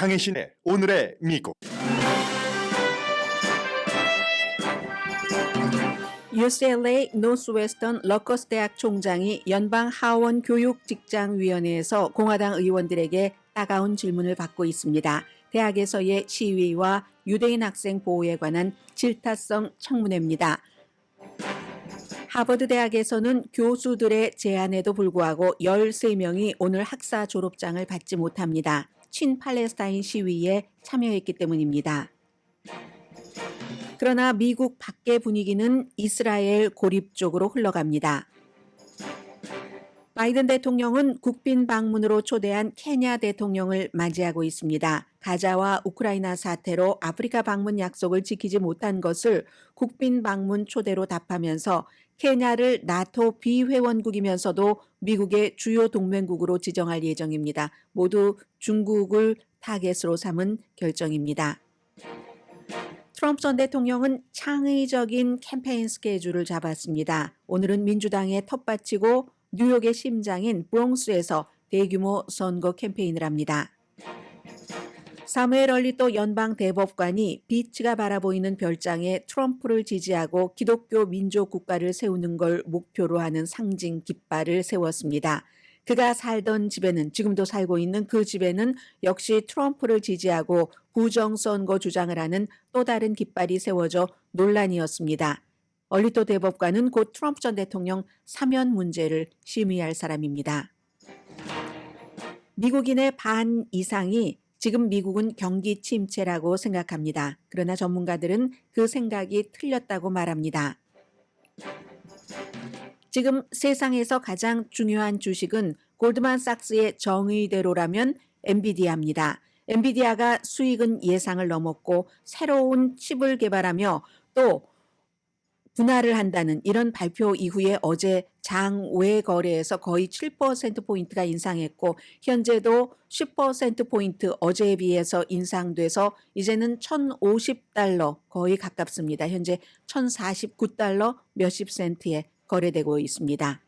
강혜신의 오늘의 미국. UCLA 노스웨스턴 러커스 대학 총장이 연방 하원 교육직장위원회에서 공화당 의원들에게 따가운 질문을 받고 있습니다. 대학에서의 시위와 유대인 학생 보호에 관한 질타성 청문회입니다. 하버드 대학에서는 교수들의 제안에도 불구하고 13명이 오늘 학사 졸업장을 받지 못합니다. 친팔레스타인 시위에 참여했기 때문입니다. 그러나 미국 밖의 분위기는 이스라엘 고립 쪽으로 흘러갑니다. 바이든 대통령은 국빈 방문으로 초대한 케냐 대통령을 맞이하고 있습니다. 가자와 우크라이나 사태로 아프리카 방문 약속을 지키지 못한 것을 국빈 방문 초대로 답하면서 케냐를 나토 비회원국이면서도 미국의 주요 동맹국으로 지정할 예정입니다. 모두 중국을 타겟으로 삼은 결정입니다. 트럼프 전 대통령은 창의적인 캠페인 스케줄을 잡았습니다. 오늘은 민주당의 텃밭이고 뉴욕의 심장인 브롱스에서 대규모 선거 캠페인을 합니다. 사무엘 얼리또 연방 대법관이 비치가 바라보이는 별장에 트럼프를 지지하고 기독교 민족 국가를 세우는 걸 목표로 하는 상징 깃발을 세웠습니다. 그가 살던 집에는, 지금도 살고 있는 그 집에는 역시 트럼프를 지지하고 부정선거 주장을 하는 또 다른 깃발이 세워져 논란이었습니다. 얼리또 대법관은 곧 트럼프 전 대통령 사면 문제를 심의할 사람입니다. 미국인의 반 이상이 지금 미국은 경기 침체라고 생각합니다. 그러나 전문가들은 그 생각이 틀렸다고 말합니다. 지금 세상에서 가장 중요한 주식은 골드만삭스의 정의대로라면 엔비디아입니다. 엔비디아가 수익은 예상을 넘었고 새로운 칩을 개발하며 또 분할을 한다는 이런 발표 이후에 어제 장외 거래에서 거의 7%포인트가 인상했고 현재도 10%포인트 어제에 비해서 인상돼서 이제는 $1,050 거의 가깝습니다. 현재 $1,049 몇십 센트에 거래되고 있습니다.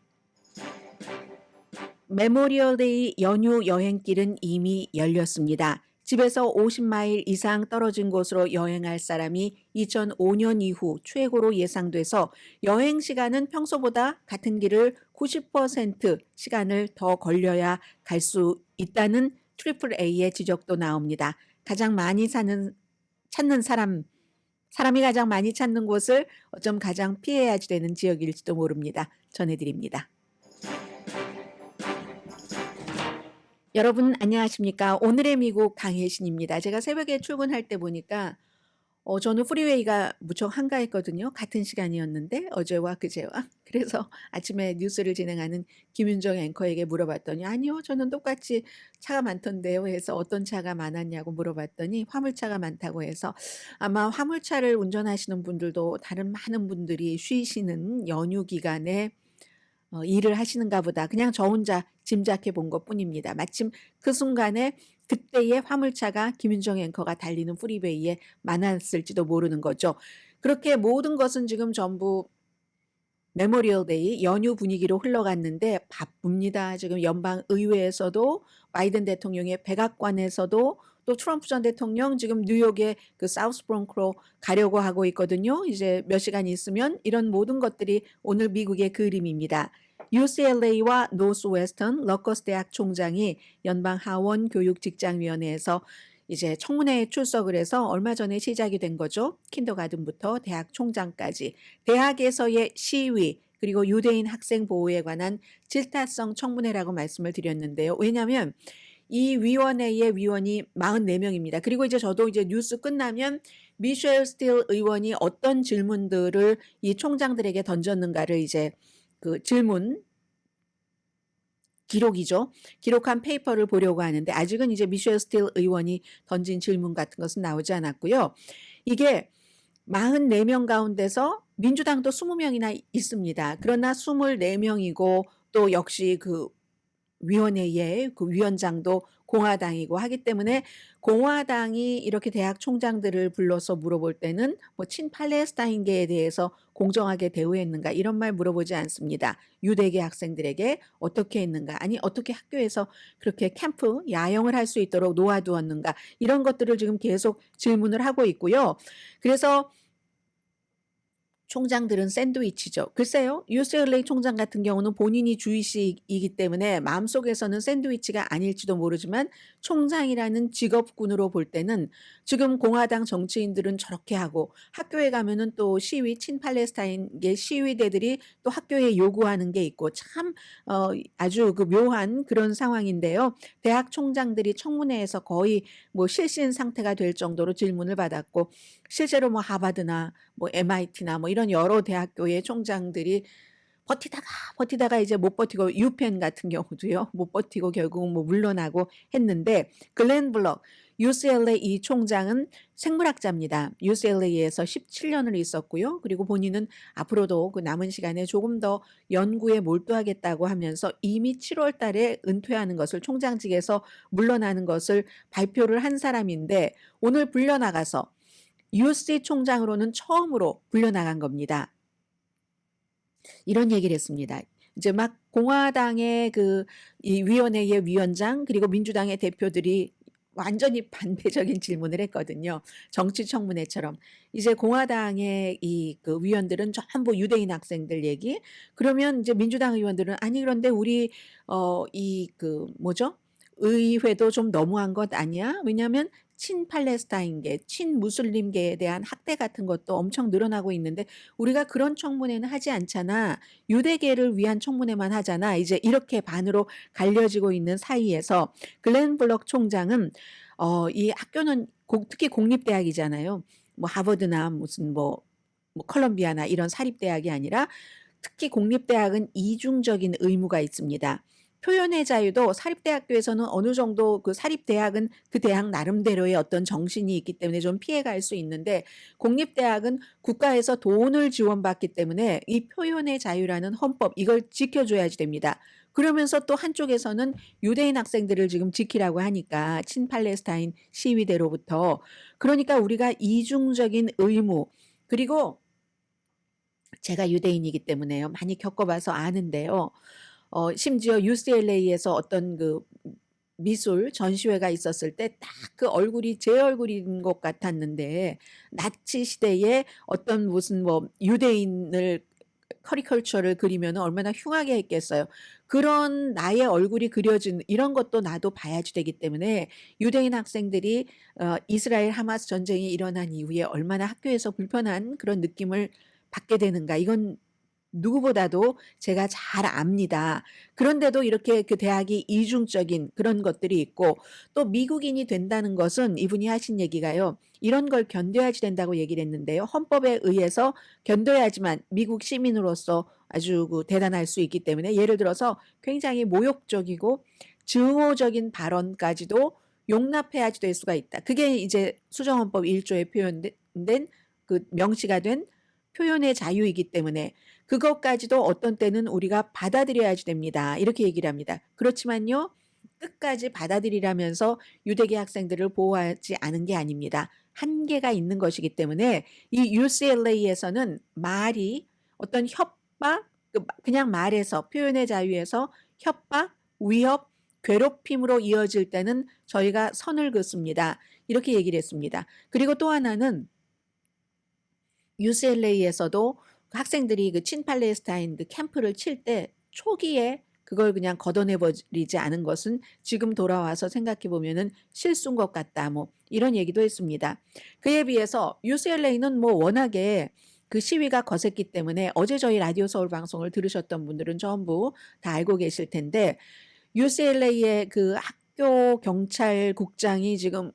메모리얼데이 연휴 여행길은 이미 열렸습니다. 집에서 50마일 이상 떨어진 곳으로 여행할 사람이 2005년 이후 최고로 예상돼서 여행 시간은 평소보다 같은 길을 90% 시간을 더 걸려야 갈 수 있다는 AAA의 지적도 나옵니다. 가장 많이 찾는 사람이 가장 많이 찾는 곳을 어쩜 가장 피해야지 되는 지역일지도 모릅니다. 전해드립니다. 여러분 안녕하십니까? 오늘의 미국 강혜신입니다. 제가 새벽에 출근할 때 보니까 저는 프리웨이가 무척 한가했거든요. 같은 시간이었는데 어제와 그제와. 그래서 아침에 뉴스를 진행하는 김윤정 앵커에게 물어봤더니 아니요 저는 똑같이 차가 많던데요 해서 어떤 차가 많았냐고 물어봤더니 화물차가 많다고 해서 아마 화물차를 운전하시는 분들도 다른 많은 분들이 쉬시는 연휴 기간에 일을 하시는가 보다. 그냥 저 혼자 짐작해 본 것뿐입니다. 마침 그 순간에 그때의 화물차가 김윤정 앵커가 달리는 프리웨이에 많았을지도 모르는 거죠. 그렇게 모든 것은 지금 전부 메모리얼 데이 연휴 분위기로 흘러갔는데 바쁩니다. 지금 연방 의회에서도 바이든 대통령의 백악관에서도 또 트럼프 전 대통령 지금 뉴욕의 그 사우스 브롱크로 가려고 하고 있거든요. 이제 몇 시간 있으면 이런 모든 것들이 오늘 미국의 그림입니다. UCLA와 노스웨스턴 러커스 대학 총장이 연방 하원 교육직장위원회에서 이제 청문회에 출석을 해서 얼마 전에 시작이 된 거죠. 킨더가든부터 대학 총장까지 대학에서의 시위 그리고 유대인 학생 보호에 관한 질타성 청문회라고 말씀을 드렸는데요. 왜냐하면 이 위원회의 위원이 44명입니다. 그리고 이제 저도 이제 뉴스 끝나면 미셸 스틸 의원이 어떤 질문들을 이 총장들에게 던졌는가를 이제 그 질문 기록이죠. 기록한 페이퍼를 보려고 하는데 아직은 이제 미셸 스틸 의원이 던진 질문 같은 것은 나오지 않았고요. 이게 44명 가운데서 민주당도 20명이나 있습니다. 그러나 24명이고 또 역시 그 위원회의 그 위원장도 공화당이고 하기 때문에 공화당이 이렇게 대학 총장들을 불러서 물어볼 때는 뭐 친팔레스타인계에 대해서 공정하게 대우했는가 이런 말 물어보지 않습니다. 유대계 학생들에게 어떻게 했는가, 아니 어떻게 학교에서 그렇게 캠프 야영을 할 수 있도록 놓아두었는가, 이런 것들을 지금 계속 질문을 하고 있고요. 그래서 총장들은 샌드위치죠. 글쎄요. UCLA 총장 같은 경우는 본인이 주이시이기 때문에 마음속에서는 샌드위치가 아닐지도 모르지만 총장이라는 직업군으로 볼 때는 지금 공화당 정치인들은 저렇게 하고 학교에 가면은 또 시위, 친팔레스타인계 시위대들이 또 학교에 요구하는 게 있고 참 아주 그 묘한 그런 상황인데요. 대학 총장들이 청문회에서 거의 뭐 실신 상태가 될 정도로 질문을 받았고, 실제로 뭐 하버드나 뭐 MIT나 뭐 이런 여러 대학교의 총장들이 버티다가 이제 못 버티고, 유펜 같은 경우도요. 못 버티고 결국은 뭐 물러나고 했는데, 글렌 블럭 UCLA 이 총장은 생물학자입니다. UCLA에서 17년을 있었고요. 그리고 본인은 앞으로도 그 남은 시간에 조금 더 연구에 몰두하겠다고 하면서 이미 7월 달에 은퇴하는 것을, 총장직에서 물러나는 것을 발표를 한 사람인데, 오늘 불려나가서 UC 총장으로는 처음으로 불려나간 겁니다. 이런 얘기를 했습니다. 이제 막 공화당의 이 위원회의 위원장 그리고 민주당의 대표들이 완전히 반대적인 질문을 했거든요. 정치청문회처럼. 이제 공화당의 그 위원들은 전부 유대인 학생들 얘기. 그러면 이제 민주당 의원들은 아니 그런데 우리 뭐죠? 의회도 좀 너무한 것 아니야? 왜냐하면 친팔레스타인계, 친무슬림계에 대한 학대 같은 것도 엄청 늘어나고 있는데 우리가 그런 청문회는 하지 않잖아. 유대계를 위한 청문회만 하잖아. 이제 이렇게 반으로 갈려지고 있는 사이에서 글렌 블럭 총장은 이 학교는 특히 공립대학이잖아요. 뭐 하버드나 무슨 뭐 컬럼비아나 이런 사립대학이 아니라 특히 공립대학은 이중적인 의무가 있습니다. 표현의 자유도 사립대학교에서는 어느 정도, 그 사립대학은 그 대학 나름대로의 어떤 정신이 있기 때문에 좀 피해갈 수 있는데, 공립대학은 국가에서 돈을 지원받기 때문에 이 표현의 자유라는 헌법, 이걸 지켜줘야지 됩니다. 그러면서 또 한쪽에서는 유대인 학생들을 지금 지키라고 하니까, 친팔레스타인 시위대로부터. 그러니까 우리가 이중적인 의무, 그리고 제가 유대인이기 때문에요. 많이 겪어봐서 아는데요. 심지어 UCLA에서 어떤 그 미술 전시회가 있었을 때 딱 그 얼굴이 제 얼굴인 것 같았는데, 나치 시대에 어떤 무슨 뭐 유대인을 커리컬처를 그리면 얼마나 흉하게 했겠어요. 그런 나의 얼굴이 그려진 이런 것도 나도 봐야지 되기 때문에, 유대인 학생들이 이스라엘 하마스 전쟁이 일어난 이후에 얼마나 학교에서 불편한 그런 느낌을 받게 되는가, 이건 누구보다도 제가 잘 압니다. 그런데도 이렇게 그 대학이 이중적인 그런 것들이 있고, 또 미국인이 된다는 것은 이분이 하신 얘기가요. 이런 걸 견뎌야지 된다고 얘기를 했는데요. 헌법에 의해서 견뎌야지만 미국 시민으로서 아주 대단할 수 있기 때문에, 예를 들어서 굉장히 모욕적이고 증오적인 발언까지도 용납해야지 될 수가 있다. 그게 이제 수정헌법 1조에 표현된 그 명시가 된 표현의 자유이기 때문에 그것까지도 어떤 때는 우리가 받아들여야지 됩니다. 이렇게 얘기를 합니다. 그렇지만요, 끝까지 받아들이라면서 유대계 학생들을 보호하지 않은 게 아닙니다. 한계가 있는 것이기 때문에 이 UCLA에서는 말이 어떤 협박, 그냥 말해서 표현의 자유에서 협박, 위협, 괴롭힘으로 이어질 때는 저희가 선을 긋습니다. 이렇게 얘기를 했습니다. 그리고 또 하나는 UCLA에서도 학생들이 그 친팔레스타인 그 캠프를 칠 때 초기에 그걸 그냥 걷어내버리지 않은 것은 지금 돌아와서 생각해 보면은 실수인 것 같다. 뭐 이런 얘기도 했습니다. 그에 비해서 UCLA는 뭐 워낙에 그 시위가 거셌기 때문에, 어제 저희 라디오 서울 방송을 들으셨던 분들은 전부 다 알고 계실 텐데, UCLA의 그 학교 경찰국장이 지금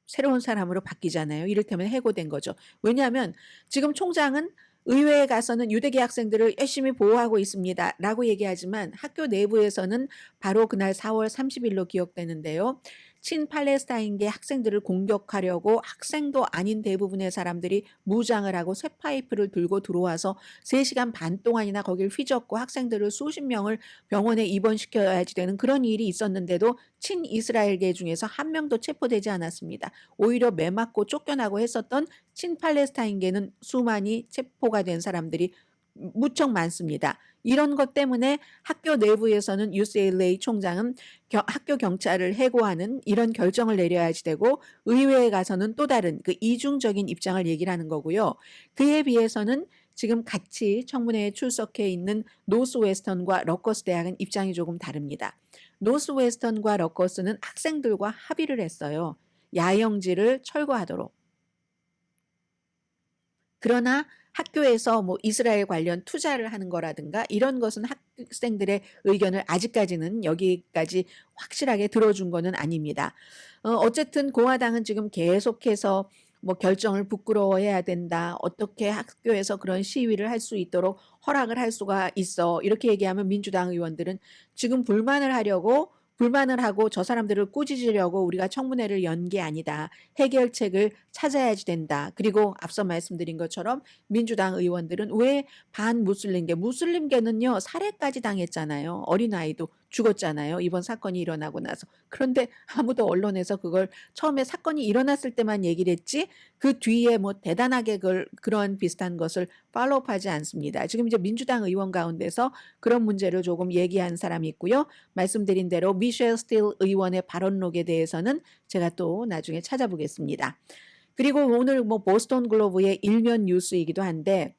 새로운 사람으로 바뀌잖아요. 이를테면 해고된 거죠. 왜냐하면 지금 총장은 의회에 가서는 유대계 학생들을 열심히 보호하고 있습니다 라고 얘기하지만 학교 내부에서는 바로 그날 4월 30일로 기억되는데요. 친팔레스타인계 학생들을 공격하려고 학생도 아닌 대부분의 사람들이 무장을 하고 쇠파이프를 들고 들어와서 3시간 반 동안이나 거길 휘젓고 학생들을 수십 명을 병원에 입원시켜야지 되는 그런 일이 있었는데도 친이스라엘계 중에서 한 명도 체포되지 않았습니다. 오히려 매 맞고 쫓겨나고 했었던 친팔레스타인계는 수많이 체포가 된 사람들이 무척 많습니다. 이런 것 때문에 학교 내부에서는 UCLA 총장은 학교 경찰을 해고하는 이런 결정을 내려야지 되고 의회에 가서는 또 다른 그 이중적인 입장을 얘기를 하는 거고요. 그에 비해서는 지금 같이 청문회에 출석해 있는 노스웨스턴과 러커스 대학은 입장이 조금 다릅니다. 노스웨스턴과 러커스는 학생들과 합의를 했어요. 야영지를 철거하도록. 그러나 학교에서 뭐 이스라엘 관련 투자를 하는 거라든가 이런 것은 학생들의 의견을 아직까지는 여기까지 확실하게 들어준 거는 아닙니다. 어쨌든 공화당은 지금 계속해서 뭐 결정을 부끄러워해야 된다. 어떻게 학교에서 그런 시위를 할 수 있도록 허락을 할 수가 있어. 이렇게 얘기하면 민주당 의원들은 지금 불만을 하고 저 사람들을 꾸짖으려고 우리가 청문회를 연 게 아니다. 해결책을 찾아야지 된다. 그리고 앞서 말씀드린 것처럼 민주당 의원들은 왜 무슬림계는요 살해까지 당했잖아요. 어린아이도 죽었잖아요. 이번 사건이 일어나고 나서. 그런데 아무도 언론에서 그걸 처음에 사건이 일어났을 때만 얘기를 했지 그 뒤에 뭐 대단하게 그런 비슷한 것을 팔로우하지 않습니다. 지금 이제 민주당 의원 가운데서 그런 문제를 조금 얘기한 사람이 있고요. 말씀드린 대로 미셸 스틸 의원의 발언록에 대해서는 제가 또 나중에 찾아보겠습니다. 그리고 오늘 뭐 보스턴 글로브의 일면 뉴스이기도 한데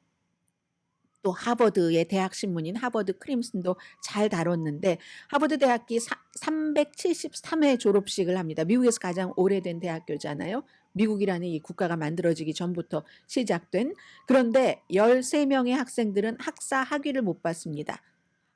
또 하버드의 대학 신문인 하버드 크림슨도 잘 다뤘는데 하버드 대학이 373회 졸업식을 합니다. 미국에서 가장 오래된 대학교잖아요. 미국이라는 이 국가가 만들어지기 전부터 시작된. 그런데 13명의 학생들은 학사 학위를 못 받습니다.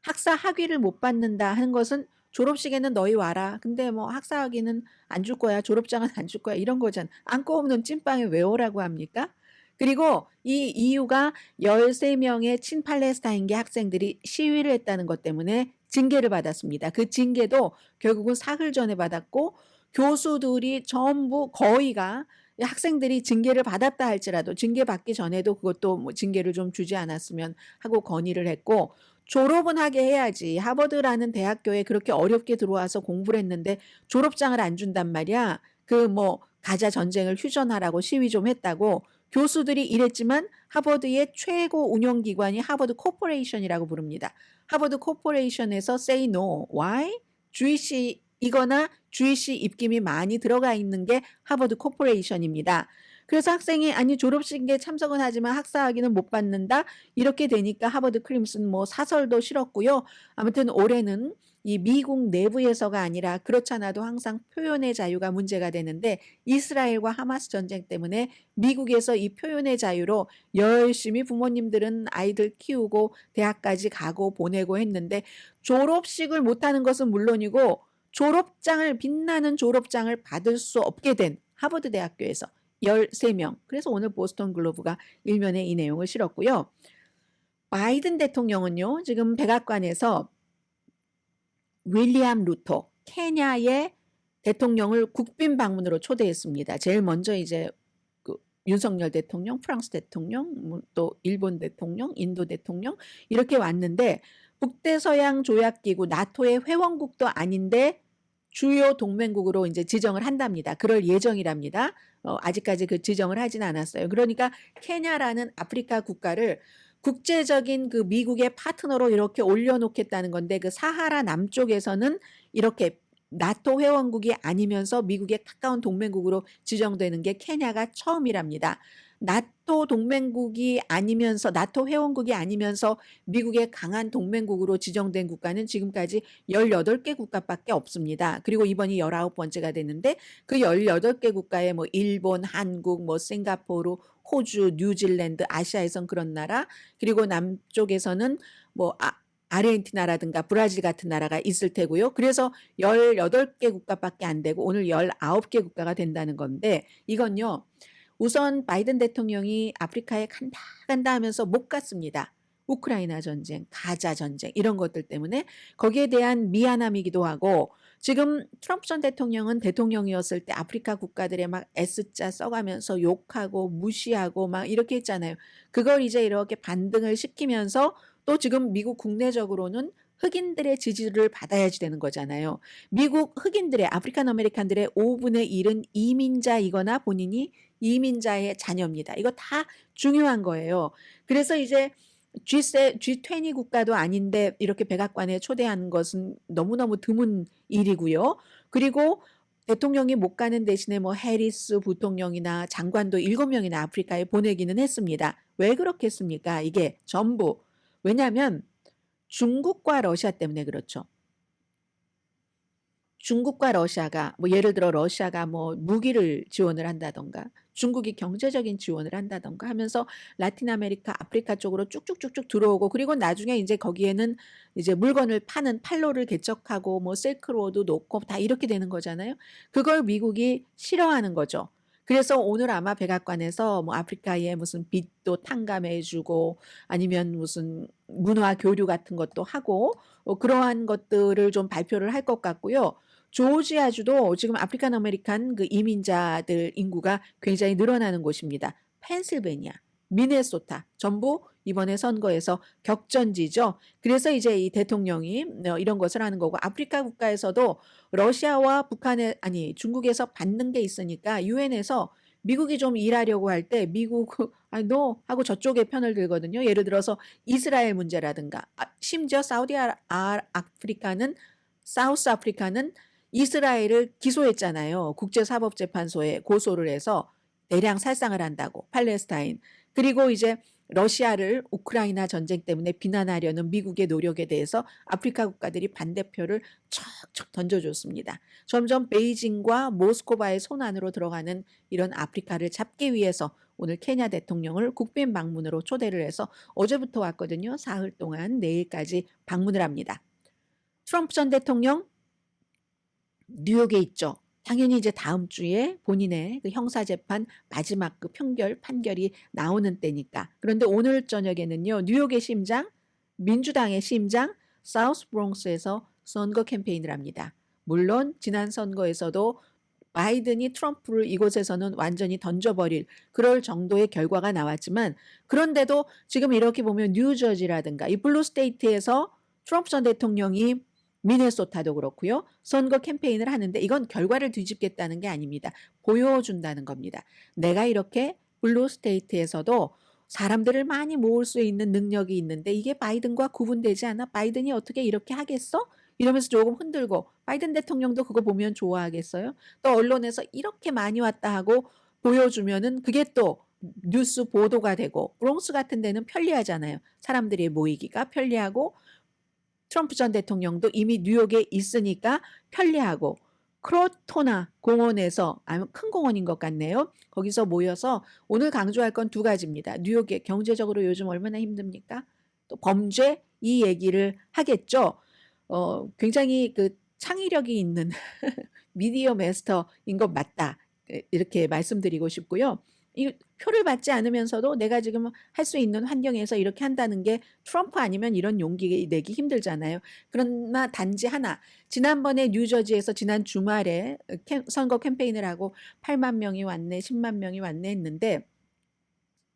학사 학위를 못 받는다 하는 것은 졸업식에는 너희 와라. 근데 뭐 학사 학위는 안 줄 거야. 졸업장은 안 줄 거야. 이런 거잖아. 안고 없는 찐빵에 왜 오라고 합니까? 그리고 이 이유가 13명의 친팔레스타인계 학생들이 시위를 했다는 것 때문에 징계를 받았습니다. 그 징계도 결국은 사흘 전에 받았고 교수들이 전부 거의가 학생들이 징계를 받았다 할지라도 징계 받기 전에도 그것도 뭐 징계를 좀 주지 않았으면 하고 건의를 했고 졸업은 하게 해야지. 하버드라는 대학교에 그렇게 어렵게 들어와서 공부를 했는데 졸업장을 안 준단 말이야. 그 뭐 가자 전쟁을 휴전하라고 시위 좀 했다고 교수들이 이랬지만 하버드의 최고 운영기관이 하버드 코퍼레이션이라고 부릅니다. 하버드 코퍼레이션에서 say no. Why? 주이시이거나 주이시 입김이 많이 들어가 있는 게 하버드 코퍼레이션입니다. 그래서 학생이 아니 졸업식에 참석은 하지만 학사학위는 못 받는다. 이렇게 되니까 하버드 크림슨 뭐 사설도 실었고요. 아무튼 올해는 이 미국 내부에서가 아니라 그렇잖아도 항상 표현의 자유가 문제가 되는데 이스라엘과 하마스 전쟁 때문에 미국에서 이 표현의 자유로 열심히 부모님들은 아이들 키우고 대학까지 가고 보내고 했는데 졸업식을 못하는 것은 물론이고 빛나는 졸업장을 받을 수 없게 된 하버드 대학교에서 13명. 그래서 오늘 보스턴 글로브가 일면에 이 내용을 실었고요. 바이든 대통령은요. 지금 백악관에서 윌리엄 루토 케냐의 대통령을 국빈 방문으로 초대했습니다. 제일 먼저 이제 그 윤석열 대통령, 프랑스 대통령, 또 일본 대통령, 인도 대통령 이렇게 왔는데 북대서양 조약기구 나토의 회원국도 아닌데 주요 동맹국으로 이제 지정을 한답니다. 그럴 예정이랍니다. 아직까지 그 지정을 하진 않았어요. 그러니까 케냐라는 아프리카 국가를 국제적인 그 미국의 파트너로 이렇게 올려놓겠다는 건데 그 사하라 남쪽에서는 이렇게 나토 회원국이 아니면서 미국의 가까운 동맹국으로 지정되는 게 케냐가 처음이랍니다. 나토 동맹국이 아니면서 나토 회원국이 아니면서 미국의 강한 동맹국으로 지정된 국가는 지금까지 18개 국가밖에 없습니다. 그리고 이번이 19번째가 됐는데 그 18개 국가에 뭐 일본, 한국, 뭐 싱가포르, 호주, 뉴질랜드, 아시아에선 그런 나라, 그리고 남쪽에서는 뭐 아르헨티나라든가 브라질 같은 나라가 있을 테고요. 그래서 18개 국가밖에 안 되고 오늘 19개 국가가 된다는 건데 이건요. 우선 바이든 대통령이 아프리카에 간다 하면서 못 갔습니다. 우크라이나 전쟁, 가자 전쟁 이런 것들 때문에 거기에 대한 미안함이기도 하고 지금 트럼프 전 대통령은 대통령이었을 때 아프리카 국가들에 막 S자 써가면서 욕하고 무시하고 막 이렇게 했잖아요. 그걸 이제 이렇게 반등을 시키면서 또 지금 미국 국내적으로는 흑인들의 지지를 받아야지 되는 거잖아요. 미국 흑인들의 아프리칸 아메리칸들의 5분의 1은 이민자이거나 본인이 이민자의 자녀입니다. 이거 다 중요한 거예요. 그래서 이제 G20 국가도 아닌데 이렇게 백악관에 초대하는 것은 너무너무 드문 일이고요. 그리고 대통령이 못 가는 대신에 뭐 해리스 부통령이나 장관도 7명이나 아프리카에 보내기는 했습니다. 왜 그렇겠습니까? 이게 전부. 왜냐하면 중국과 러시아 때문에 그렇죠. 중국과 러시아가 뭐 예를 들어 러시아가 뭐 무기를 지원을 한다던가 중국이 경제적인 지원을 한다던가 하면서 라틴 아메리카, 아프리카 쪽으로 쭉쭉쭉쭉 들어오고 그리고 나중에 이제 거기에는 이제 물건을 파는 판로를 개척하고 뭐 실크로드 놓고 다 이렇게 되는 거잖아요. 그걸 미국이 싫어하는 거죠. 그래서 오늘 아마 백악관에서 뭐 아프리카에 무슨 빚도 탕감해 주고 아니면 무슨 문화 교류 같은 것도 하고 그러한 것들을 좀 발표를 할 것 같고요. 조지아주도 지금 아프리칸 아메리칸 그 이민자들 인구가 굉장히 늘어나는 곳입니다. 펜실베니아, 미네소타 전부 이번에 선거에서 격전지죠. 그래서 이제 이 대통령이 이런 것을 하는 거고 아프리카 국가에서도 러시아와 북한에 아니 중국에서 받는 게 있으니까 유엔에서 미국이 좀 일하려고 할 때 미국 아니 너 하고 저쪽에 편을 들거든요. 예를 들어서 이스라엘 문제라든가 심지어 아프리카는 사우스 아프리카는 이스라엘을 기소했잖아요. 국제사법재판소에 고소를 해서 대량 살상을 한다고 팔레스타인. 그리고 이제 러시아를 우크라이나 전쟁 때문에 비난하려는 미국의 노력에 대해서 아프리카 국가들이 반대표를 척척 던져줬습니다. 점점 베이징과 모스크바의 손 안으로 들어가는 이런 아프리카를 잡기 위해서 오늘 케냐 대통령을 국빈 방문으로 초대를 해서 어제부터 왔거든요. 사흘 동안 내일까지 방문을 합니다. 트럼프 전 대통령 뉴욕에 있죠. 당연히 이제 다음 주에 본인의 그 형사재판 마지막 그 판결이 나오는 때니까. 그런데 오늘 저녁에는요, 뉴욕의 심장, 민주당의 심장, 사우스 브롱스에서 선거 캠페인을 합니다. 물론 지난 선거에서도 바이든이 트럼프를 이곳에서는 완전히 던져버릴 그럴 정도의 결과가 나왔지만 그런데도 지금 이렇게 보면 뉴저지라든가 이 블루 스테이트에서 트럼프 전 대통령이 미네소타도 그렇고요. 선거 캠페인을 하는데 이건 결과를 뒤집겠다는 게 아닙니다. 보여준다는 겁니다. 내가 이렇게 블루 스테이트에서도 사람들을 많이 모을 수 있는 능력이 있는데 이게 바이든과 구분되지 않아? 바이든이 어떻게 이렇게 하겠어? 이러면서 조금 흔들고 바이든 대통령도 그거 보면 좋아하겠어요? 또 언론에서 이렇게 많이 왔다 하고 보여주면은 그게 또 뉴스 보도가 되고 브롱스 같은 데는 편리하잖아요. 사람들이 모이기가 편리하고 트럼프 전 대통령도 이미 뉴욕에 있으니까 편리하고 크로토나 공원에서 아주 큰 공원인 것 같네요. 거기서 모여서 오늘 강조할 건 두 가지입니다. 뉴욕에 경제적으로 요즘 얼마나 힘듭니까? 또 범죄 이 얘기를 하겠죠. 굉장히 그 창의력이 있는 미디어 마스터인 것 맞다. 이렇게 말씀드리고 싶고요. 이 표를 받지 않으면서도 내가 지금 할 수 있는 환경에서 이렇게 한다는 게 트럼프 아니면 이런 용기 내기 힘들잖아요. 그러나 단지 하나, 지난번에 뉴저지에서 지난 주말에 선거 캠페인을 하고 8만 명이 왔네, 10만 명이 왔네 했는데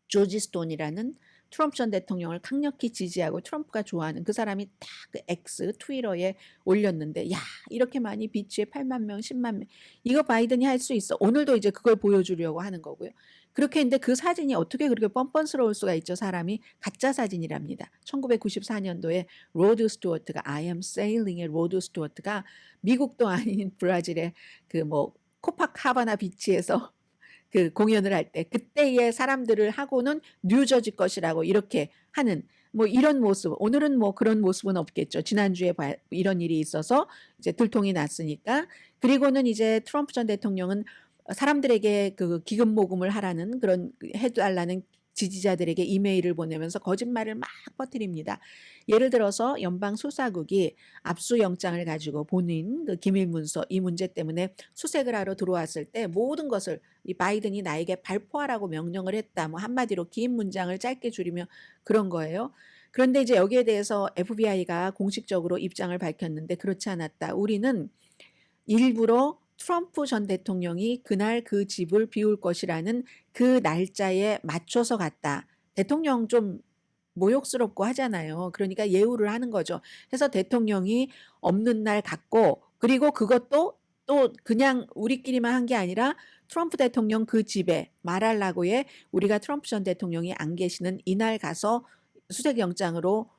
조지 스톤이라는 트럼프 전 대통령을 강력히 지지하고 트럼프가 좋아하는 그 사람이 딱 그 X 트위터에 올렸는데 야 이렇게 많이 비치에 8만 명 10만 명 이거 바이든이 할 수 있어. 오늘도 이제 그걸 보여주려고 하는 거고요. 그렇게 했는데 그 사진이 어떻게 그렇게 뻔뻔스러울 수가 있죠. 사람이 가짜 사진이랍니다. 1994년도에 로드 스튜어트가 I am sailing의 로드 스튜어트가 미국도 아닌 브라질의 그 뭐 코파카바나 비치에서 그 공연을 할 때 그때의 사람들을 하고는 뉴저지 것이라고 이렇게 하는 뭐 이런 모습 오늘은 뭐 그런 모습은 없겠죠. 지난주에 이런 일이 있어서 이제 들통이 났으니까 그리고는 이제 트럼프 전 대통령은 사람들에게 그 기금 모금을 하라는 그런 해달라는 지지자들에게 이메일을 보내면서 거짓말을 막 퍼뜨립니다. 예를 들어서 연방 수사국이 압수영장을 가지고 본인 그 기밀 문서 이 문제 때문에 수색을 하러 들어왔을 때 모든 것을 이 바이든이 나에게 발표하라고 명령을 했다. 뭐 한마디로 긴 문장을 짧게 줄이면 그런 거예요. 그런데 이제 여기에 대해서 FBI가 공식적으로 입장을 밝혔는데 그렇지 않았다. 우리는 일부러 트럼프 전 대통령이 그날 그 집을 비울 것이라는 그 날짜에 맞춰서 갔다. 대통령 좀 모욕스럽고 하잖아요. 그러니까 예우를 하는 거죠. 그래서 대통령이 없는 날 갔고, 그리고 그것도 또 그냥 우리끼리만 한 게 아니라 트럼프 대통령 그 집에 말할라고에 우리가 트럼프 전 대통령이 안 계시는 이날 가서 수색영장으로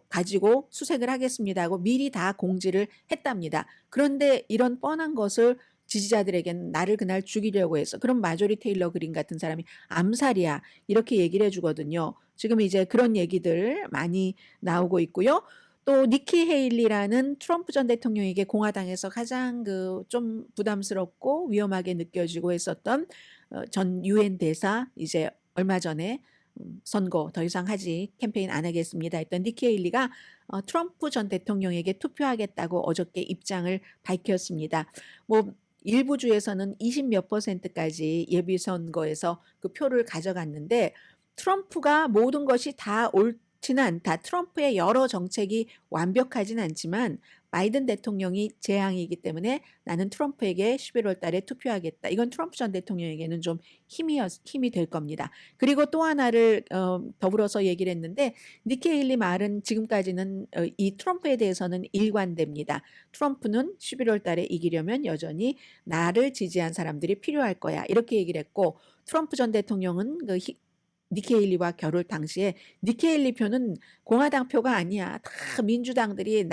가지고 수색을 하겠습니다 하고 미리 다 공지를 했답니다. 그런데 이런 뻔한 것을 지지자들에게는 나를 그날 죽이려고 해서, 그럼 마조리 테일러 그린 같은 사람이 암살이야 이렇게 얘기를 해주거든요. 지금 이제 그런 얘기들 많이 나오고 있고요. 또 니키 헤일리라는 트럼프 전 대통령에게 공화당에서 가장 그 좀 부담스럽고 위험하게 느껴지고 했었던 전 유엔 대사, 이제 얼마 전에 선거 더 이상 하지 캠페인 안 하겠습니다 했던 니키 헤일리가 트럼프 전 대통령에게 투표하겠다고 어저께 입장을 밝혔습니다. 뭐 일부 주에서는 20 몇 %까지 예비 선거에서 그 표를 가져갔는데 트럼프가 모든 것이 다 옳지는 않다. 트럼프의 여러 정책이 완벽하진 않지만 바이든 대통령이 재앙이기 때문에 나는 트럼프에게 11월 달에 투표하겠다. 이건 트럼프 전 대통령에게는 좀 힘이 될 겁니다. 그리고 또 하나를 더불어서 얘기를 했는데 니키 헤일리 말은 지금까지는 이 트럼프에 대해서는 일관됩니다. 트럼프는 11월 달에 이기려면 여전히 나를 지지한 사람들이 필요할 거야. 이렇게 얘기를 했고, 트럼프 전 대통령은 니키 헤일리와 결혼 당시에 니키 헤일리 표는 공화당 표가 아니야. 다 민주당들이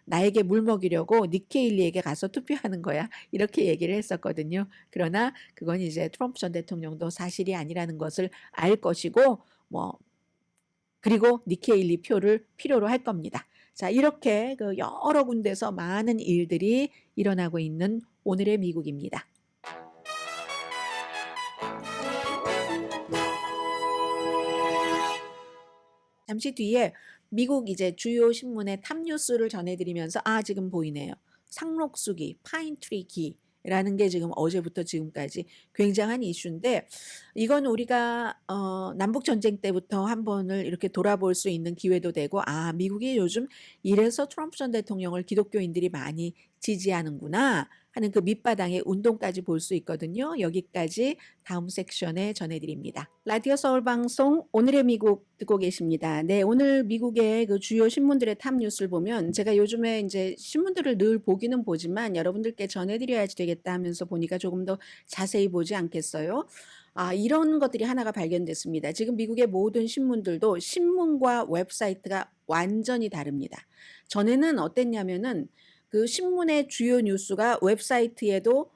나에게 물 먹이려고 니키 헤일리에게 가서 투표하는 거야. 이렇게 얘기를 했었거든요. 그러나 그건 이제 트럼프 전 대통령도 사실이 아니라는 것을 알 것이고, 뭐 그리고 니키 헤일리 표를 필요로 할 겁니다. 자, 이렇게 그 여러 군데서 많은 일들이 일어나고 있는 오늘의 미국입니다. 잠시 뒤에 미국 이제 주요 신문의 탑뉴스를 전해드리면서 지금 보이네요. 상록수기, 파인트리 기라는 게 지금 어제부터 지금까지 굉장한 이슈인데, 이건 우리가 남북 전쟁 때부터 한 번을 이렇게 돌아볼 수 있는 기회도 되고, 미국이 요즘 이래서 트럼프 전 대통령을 기독교인들이 많이 지지하는구나 하는 그 밑바닥의 운동까지 볼 수 있거든요. 여기까지 다음 섹션에 전해드립니다. 라디오 서울 방송 오늘의 미국 듣고 계십니다. 네, 오늘 미국의 그 주요 신문들의 탑 뉴스를 보면, 제가 요즘에 이제 신문들을 늘 보기는 보지만 여러분들께 전해드려야지 되겠다 하면서 보니까 조금 더 자세히 보지 않겠어요? 이런 것들이 하나가 발견됐습니다. 지금 미국의 모든 신문들도 신문과 웹사이트가 완전히 다릅니다. 전에는 어땠냐면은 그 신문의 주요 뉴스가 웹사이트에도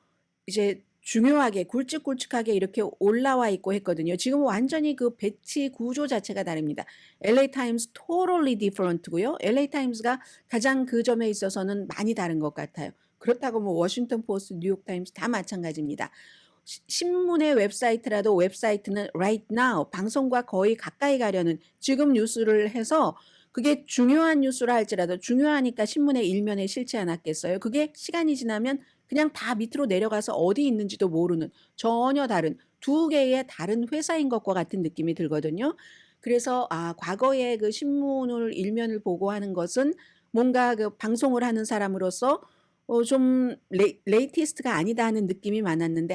이제 중요하게 굵직굵직하게 이렇게 올라와 있고 했거든요. 지금 완전히 그 배치 구조 자체가 다릅니다. LA 타임스 totally different고요. LA 타임스가 가장 그 점에 있어서는 많이 다른 것 같아요. 그렇다고 뭐 워싱턴 포스트, 뉴욕 타임스 다 마찬가지입니다. 신문의 웹사이트라도 웹사이트는 right now, 방송과 거의 가까이 가려는 지금 뉴스를 해서, 그게 중요한 뉴스라 할지라도 중요하니까 신문의 일면에 실지 않았겠어요? 그게 시간이 지나면 그냥 다 밑으로 내려가서 어디 있는지도 모르는 전혀 다른 두 개의 다른 회사인 것과 같은 느낌이 들거든요. 그래서 과거에 그 신문을 일면을 보고 하는 것은 뭔가 그 방송을 하는 사람으로서 좀 레이티스트가 아니다 하는 느낌이 많았는데,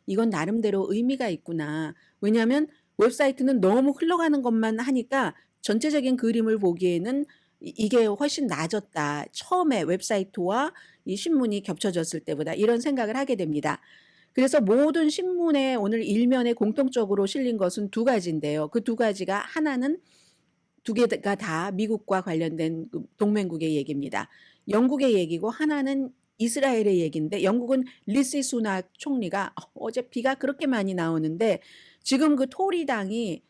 이건 나름대로 의미가 있구나. 왜냐하면 웹사이트는 너무 흘러가는 것만 하니까 전체적인 그림을 보기에는 이게 훨씬 나아졌다. 처음에 웹사이트와 이 신문이 겹쳐졌을 때보다, 이런 생각을 하게 됩니다. 그래서 모든 신문에 오늘 일면에 공통적으로 실린 것은 두 가지인데요. 그 두 가지가, 하나는 두 개가 다 미국과 관련된 동맹국의 얘기입니다. 영국의 얘기고 하나는 이스라엘의 얘기인데, 영국은 리시 수낙 총리가 어제 비가 그렇게 많이 나오는데 지금 그 토리당이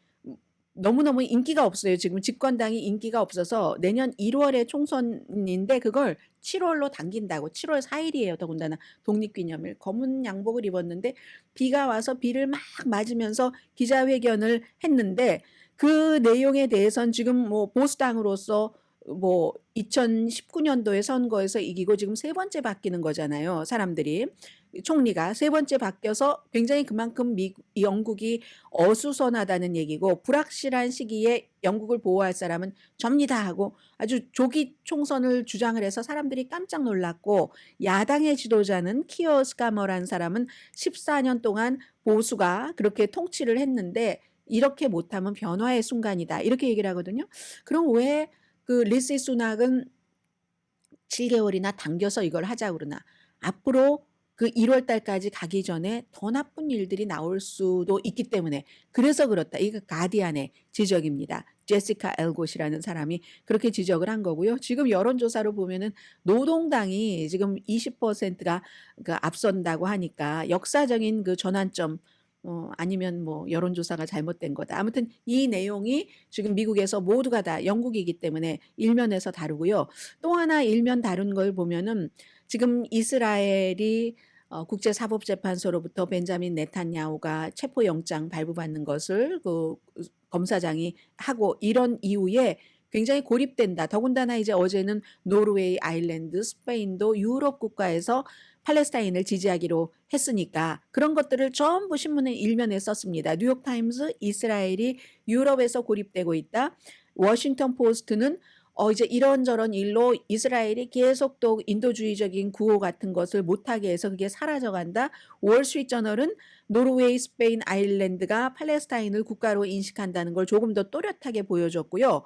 너무너무 인기가 없어요. 지금 집권당이 인기가 없어서 내년 1월에 총선인데 그걸 7월로 당긴다고. 7월 4일이에요. 더군다나 독립기념일. 검은 양복을 입었는데 비가 와서 비를 막 맞으면서 기자회견을 했는데, 그 내용에 대해선 지금 뭐 보수당으로서 뭐 2019년도에 선거에서 이기고 지금 세 번째 바뀌는 거잖아요. 사람들이 총리가 세 번째 바뀌어서 굉장히 그만큼 영국이 어수선하다는 얘기고 불확실한 시기에 영국을 보호할 사람은 접니다 하고 아주 조기 총선을 주장을 해서 사람들이 깜짝 놀랐고 야당의 지도자는 키어 스카머라는 사람은 14년 동안 보수가 그렇게 통치를 했는데 이렇게 못하면 변화의 순간이다 이렇게 얘기를 하거든요. 그럼 왜 그 리시 수낙은 7개월이나 당겨서 이걸 하자고 그러나 앞으로 그 1월 달까지 가기 전에 더 나쁜 일들이 나올 수도 있기 때문에 그래서 그렇다. 이거 가디안의 지적입니다. 제시카 엘곳이라는 사람이 그렇게 지적을 한 거고요. 지금 여론조사로 보면은 노동당이 지금 20%가 그 앞선다고 하니까 역사적인 그 전환점 아니면 뭐 여론조사가 잘못된 거다. 아무튼 이 내용이 지금 미국에서 모두가 다 영국이기 때문에 일면에서 다루고요. 또 하나 일면 다룬 걸 보면은 지금 이스라엘이 국제사법재판소로부터 벤자민 네탄야후가 체포영장 발부받는 것을 그 검사장이 하고 이런 이후에 굉장히 고립된다. 더군다나 이제 어제는 노르웨이, 아일랜드, 스페인도 유럽 국가에서 팔레스타인을 지지하기로 했으니까 그런 것들을 전부 신문의 일면에 썼습니다. 뉴욕타임스 이스라엘이 유럽에서 고립되고 있다. 워싱턴 포스트는 이제 이런저런 일로 이스라엘이 계속 또 인도주의적인 구호 같은 것을 못하게 해서 그게 사라져간다. 월스트리트저널은 노르웨이, 스페인, 아일랜드가 팔레스타인을 국가로 인식한다는 걸 조금 더 또렷하게 보여줬고요.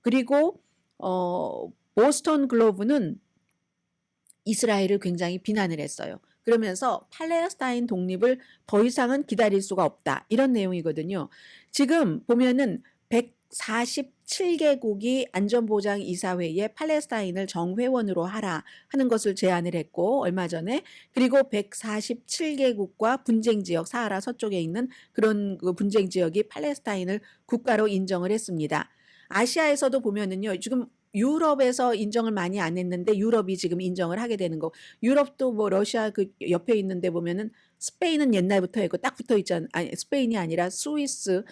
그리고 보스턴 글로브는 이스라엘을 굉장히 비난을 했어요. 그러면서 팔레스타인 독립을 더 이상은 기다릴 수가 없다. 이런 내용이거든요. 지금 보면은 147개국이 안전보장이사회에 팔레스타인을 정회원으로 하라 하는 것을 제안을 했고 얼마 전에 그리고 147개국과 분쟁지역 사하라 서쪽에 있는 그런 그 분쟁지역이 팔레스타인을 국가로 인정을 했습니다. 아시아에서도 보면은요. 지금 유럽에서 인정을 많이 안 했는데 유럽이 지금 인정을 하게 되는 거. 유럽도 뭐 러시아 그 옆에 있는데 보면은 스페인은 옛날부터 했고 딱 붙어 있잖아. 아니 스페인이 아니라 스위스,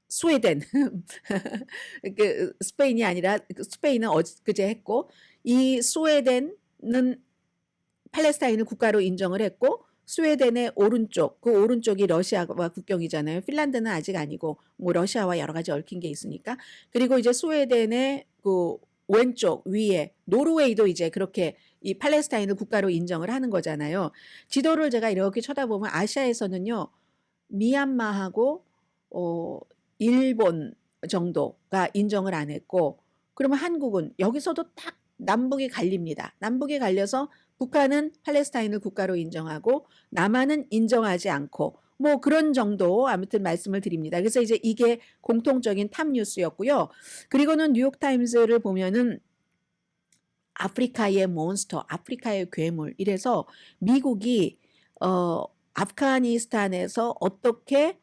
스웨덴. 그 스페인이 아니라 스페인은 그제 했고 이 스웨덴은 팔레스타인을 국가로 인정을 했고 스웨덴의 오른쪽, 그 오른쪽이 러시아와 국경이잖아요. 핀란드는 아직 아니고 뭐 러시아와 여러 가지 얽힌 게 있으니까. 그리고 이제 스웨덴의 그 왼쪽 위에 노르웨이도 이제 그렇게 이 팔레스타인을 국가로 인정을 하는 거잖아요. 지도를 제가 이렇게 쳐다보면 아시아에서는요. 미얀마하고 일본 정도가 인정을 안 했고 그러면 한국은 여기서도 딱 남북이 갈립니다. 남북이 갈려서 북한은 팔레스타인을 국가로 인정하고 남한은 인정하지 않고 뭐 그런 정도 아무튼 말씀을 드립니다. 그래서 이제 이게 공통적인 탑 뉴스였고요. 그리고는 뉴욕타임스를 보면은 아프리카의 몬스터, 아프리카의 괴물 이래서 미국이 아프가니스탄에서 어떻게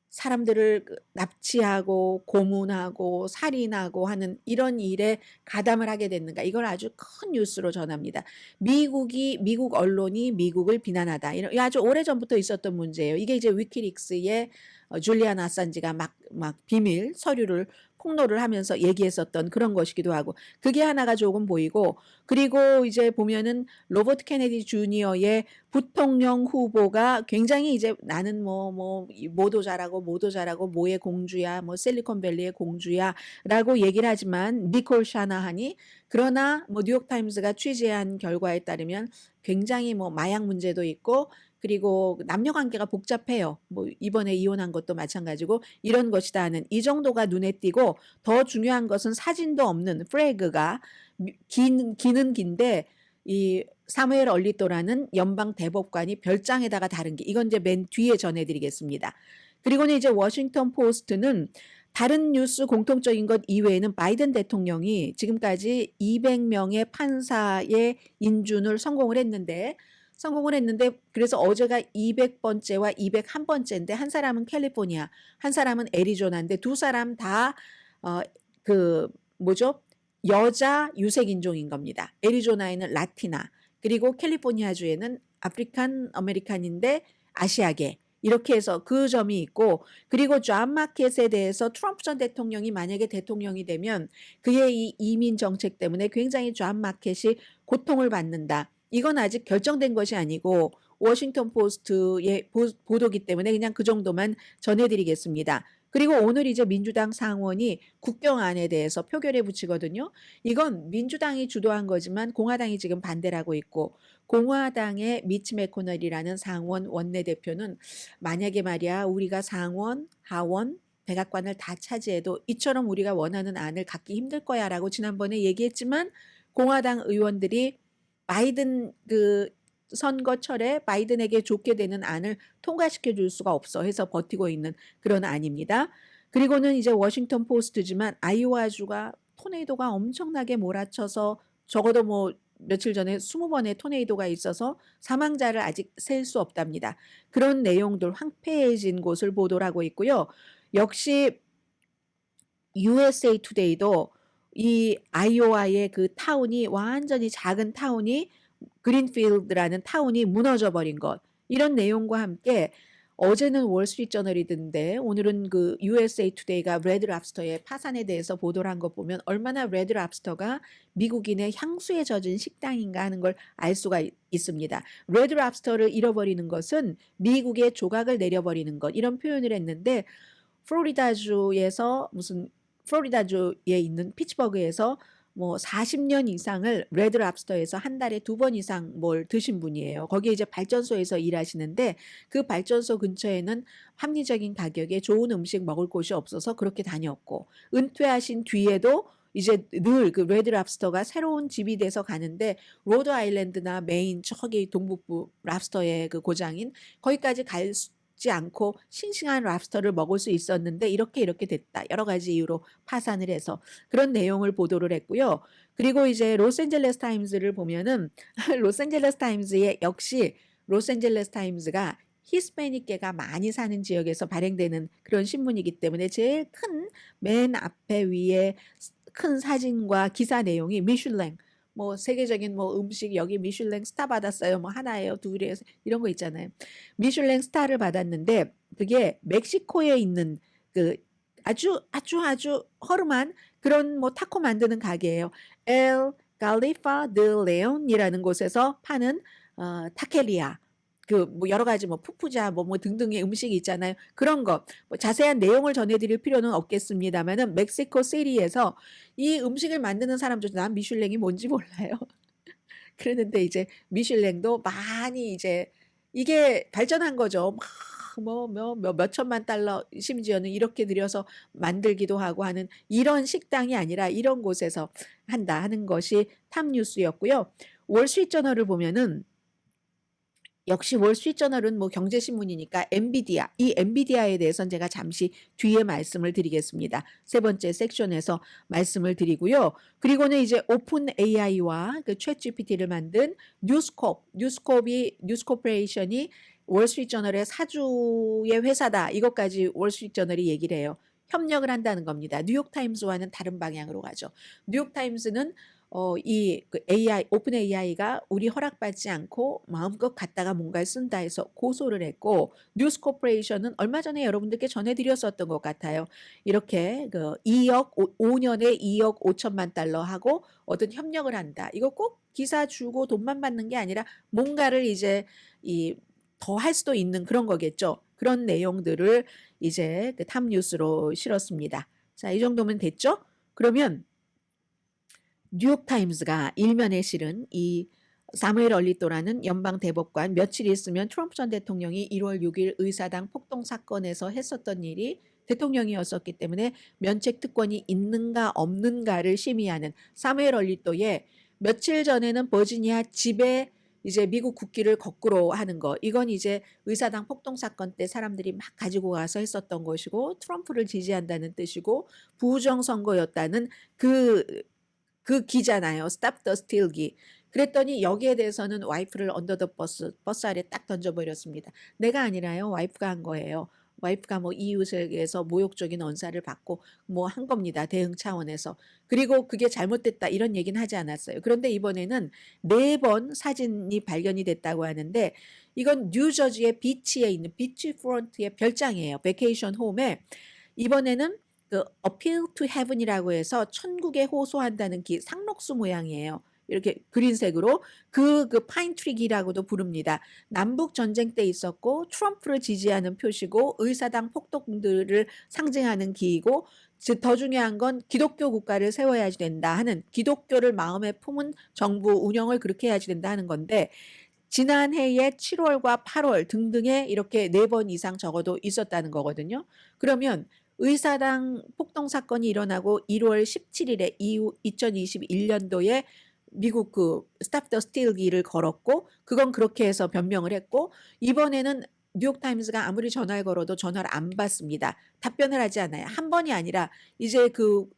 사람들을 납치하고 고문하고 살인하고 하는 이런 일에 가담을 하게 됐는가 이걸 아주 큰 뉴스로 전합니다. 미국 언론이 미국을 비난하다. 이런 아주 오래전부터 있었던 문제예요. 이게 이제 위키릭스의 줄리안 아산지가 막 비밀 서류를 폭로를 하면서 얘기했었던 그런 것이기도 하고 그게 하나가 조금 보이고 그리고 이제 보면은 로버트 케네디 주니어의 부통령 후보가 굉장히 이제 나는 뭐도 잘하고 뭐의 공주야 뭐 실리콘밸리의 공주야라고 얘기를 하지만 니콜 샤나한이 그러나 뭐 뉴욕타임스가 취재한 결과에 따르면 굉장히 뭐 마약 문제도 있고 그리고 남녀 관계가 복잡해요. 뭐 이번에 이혼한 것도 마찬가지고 이런 것이다 하는 이 정도가 눈에 띄고 더 중요한 것은 사진도 없는 프레그가 기는 긴데 이 사무엘 얼리토라는 연방 대법관이 별장에다가 다른 게 이건 이제 맨 뒤에 전해드리겠습니다. 그리고는 이제 워싱턴 포스트는 다른 뉴스 공통적인 것 이외에는 바이든 대통령이 지금까지 200명의 판사의 인준을 성공을 했는데 그래서 어제가 200번째와 201번째인데 한 사람은 캘리포니아, 한 사람은 애리조나인데 두 사람 다 그 뭐죠? 여자 유색 인종인 겁니다. 애리조나에는 라티나 그리고 캘리포니아주에는 아프리칸 아메리칸인데 아시아계 이렇게 해서 그 점이 있고 그리고 존 마켓에 대해서 트럼프 전 대통령이 만약에 대통령이 되면 그의 이 이민 정책 때문에 굉장히 존 마켓이 고통을 받는다. 이건 아직 결정된 것이 아니고 워싱턴 포스트의 보도기 때문에 그냥 그 정도만 전해드리겠습니다. 그리고 오늘 이제 민주당 상원이 국경안에 대해서 표결에 붙이거든요. 이건 민주당이 주도한 거지만 공화당이 지금 반대를 하고 있고 공화당의 미치 매코넬이라는 상원 원내대표는 만약에 말이야 우리가 상원, 하원, 백악관을 다 차지해도 이처럼 우리가 원하는 안을 갖기 힘들 거야라고 지난번에 얘기했지만 공화당 의원들이 바이든 그 선거철에 바이든에게 좋게 되는 안을 통과시켜 줄 수가 없어 해서 버티고 있는 그런 안입니다. 그리고는 이제 워싱턴 포스트지만 아이오와주가 토네이도가 엄청나게 몰아쳐서 적어도 뭐 며칠 전에 20번의 토네이도가 있어서 사망자를 아직 셀 수 없답니다. 그런 내용들 황폐해진 곳을 보도를 하고 있고요. 역시 USA 투데이도 이 아이오와의 그 타운이 완전히 작은 타운이 그린필드라는 타운이 무너져 버린 것 이런 내용과 함께 어제는 월스트리트저널이던데 오늘은 그 USA 투데이가 레드 랍스터의 파산에 대해서 보도를 한 것 보면 얼마나 레드 랍스터가 미국인의 향수에 젖은 식당인가 하는 걸 알 수가 있습니다. 레드 랍스터를 잃어버리는 것은 미국의 조각을 내려버리는 것 이런 표현을 했는데 플로리다주에서 무슨 플로리다주에 있는 피츠버그에서 뭐 40년 이상을 레드 랍스터에서 한 달에 2번 이상 뭘 드신 분이에요. 거기에 이제 발전소에서 일하시는데 그 발전소 근처에는 합리적인 가격에 좋은 음식 먹을 곳이 없어서 그렇게 다녔고 은퇴하신 뒤에도 이제 늘 그 레드 랍스터가 새로운 집이 돼서 가는데 로드 아일랜드나 메인 저기 동북부 랍스터의 그 고장인 거기까지 지 않고 싱싱한 랍스터를 먹을 수 있었는데 이렇게 됐다. 여러 가지 이유로 파산을 해서 그런 내용을 보도를 했고요. 그리고 이제 로스앤젤레스 타임즈를 보면은 로스앤젤레스 타임즈에 역시 로스앤젤레스 타임즈가 히스패닉계가 많이 사는 지역에서 발행되는 그런 신문이기 때문에 제일 큰 맨 앞에 위에 큰 사진과 기사 내용이 미슐랭 뭐 세계적인 뭐 음식 여기 미슐랭 스타 받았어요. 뭐 하나예요, 둘이에요. 이런 거 있잖아요. 미슐랭 스타를 받았는데 그게 멕시코에 있는 그 아주 허름한 그런 뭐 타코 만드는 가게예요. 엘 갈리파 드 레온이라는 곳에서 파는 타켈리아 그 뭐 여러 가지 뭐 푸푸자 뭐 등등의 음식이 있잖아요. 그런 거 뭐 자세한 내용을 전해드릴 필요는 없겠습니다만은 멕시코 시리에서 이 음식을 만드는 사람들 난 미슐랭이 뭔지 몰라요. 그러는데 이제 미슐랭도 많이 이제 이게 발전한 거죠. 막 몇 천만 달러 심지어는 이렇게 들여서 만들기도 하고 하는 이런 식당이 아니라 이런 곳에서 한다 하는 것이 탑뉴스였고요. 월스트리트저널을 보면은 역시 월스트리트저널은 뭐 경제신문이니까 엔비디아, 이 엔비디아에 대해서는 제가 잠시 뒤에 말씀을 드리겠습니다. 세 번째 섹션에서 말씀을 드리고요. 그리고는 이제 오픈 AI와 그 챗GPT를 만든 뉴스코퍼레이션이 월스트리트저널의 사주의 회사다. 이것까지 월스트리트저널이 얘기를 해요. 협력을 한다는 겁니다. 뉴욕타임스와는 다른 방향으로 가죠. 뉴욕타임스는 그 AI, 오픈 AI가 우리 허락받지 않고 마음껏 갖다가 뭔가를 쓴다 해서 고소를 했고, 뉴스 코퍼레이션은 얼마 전에 여러분들께 전해드렸었던 것 같아요. 이렇게 그 5년에 2억 5천만 달러 하고 어떤 협력을 한다. 이거 꼭 기사 주고 돈만 받는 게 아니라 뭔가를 이제 더 할 수도 있는 그런 거겠죠. 그런 내용들을 이제 그 탑뉴스로 실었습니다. 자, 이 정도면 됐죠? 그러면 뉴욕타임스가 일면에 실은 이 사무엘 얼리토라는 연방 대법관 며칠 있으면 트럼프 전 대통령이 1월 6일 의사당 폭동 사건에서 했었던 일이 대통령이었었기 때문에 면책 특권이 있는가 없는가를 심의하는 사무엘 얼리토의 며칠 전에는 버지니아 집에 이제 미국 국기를 거꾸로 하는 거 이건 이제 의사당 폭동 사건 때 사람들이 막 가지고 가서 했었던 것이고 트럼프를 지지한다는 뜻이고 부정선거였다는 그 기잖아요. Stop the Steal기. 그랬더니 여기에 대해서는 와이프를 언더 더 버스 아래 딱 던져버렸습니다. 내가 아니라요. 와이프가 한 거예요. 와이프가 뭐 이웃에게서 모욕적인 언사를 받고 뭐 한 겁니다. 대응 차원에서. 그리고 그게 잘못됐다 이런 얘기는 하지 않았어요. 그런데 이번에는 4번 사진이 발견이 됐다고 하는데 이건 뉴저지의 비치에 있는 비치 프론트의 별장이에요. 베케이션 홈에 이번에는 그 Appeal to Heaven이라고 해서 천국에 호소한다는 기 상록수 모양이에요. 이렇게 그린색으로 그 파인트리기라고도 부릅니다. 남북 전쟁 때 있었고 트럼프를 지지하는 표시고 의사당 폭동들을 상징하는 기이고 더 중요한 건 기독교 국가를 세워야 된다 하는 기독교를 마음에 품은 정부 운영을 그렇게 해야지 된다 하는 건데 지난해에 7월과 8월 등등에 이렇게 4번 이상 적어도 있었다는 거거든요. 그러면 의사당 폭동 사건이 일어나고 1월 17일에 이후 2021년도에 미국 그 스탑 더 스틸기를 걸었고 그건 그렇게 해서 변명을 했고 이번에는 뉴욕타임스가 아무리 전화를 걸어도 전화를 안 받습니다. 답변을 하지 않아요. 한 번이 아니라 이제 그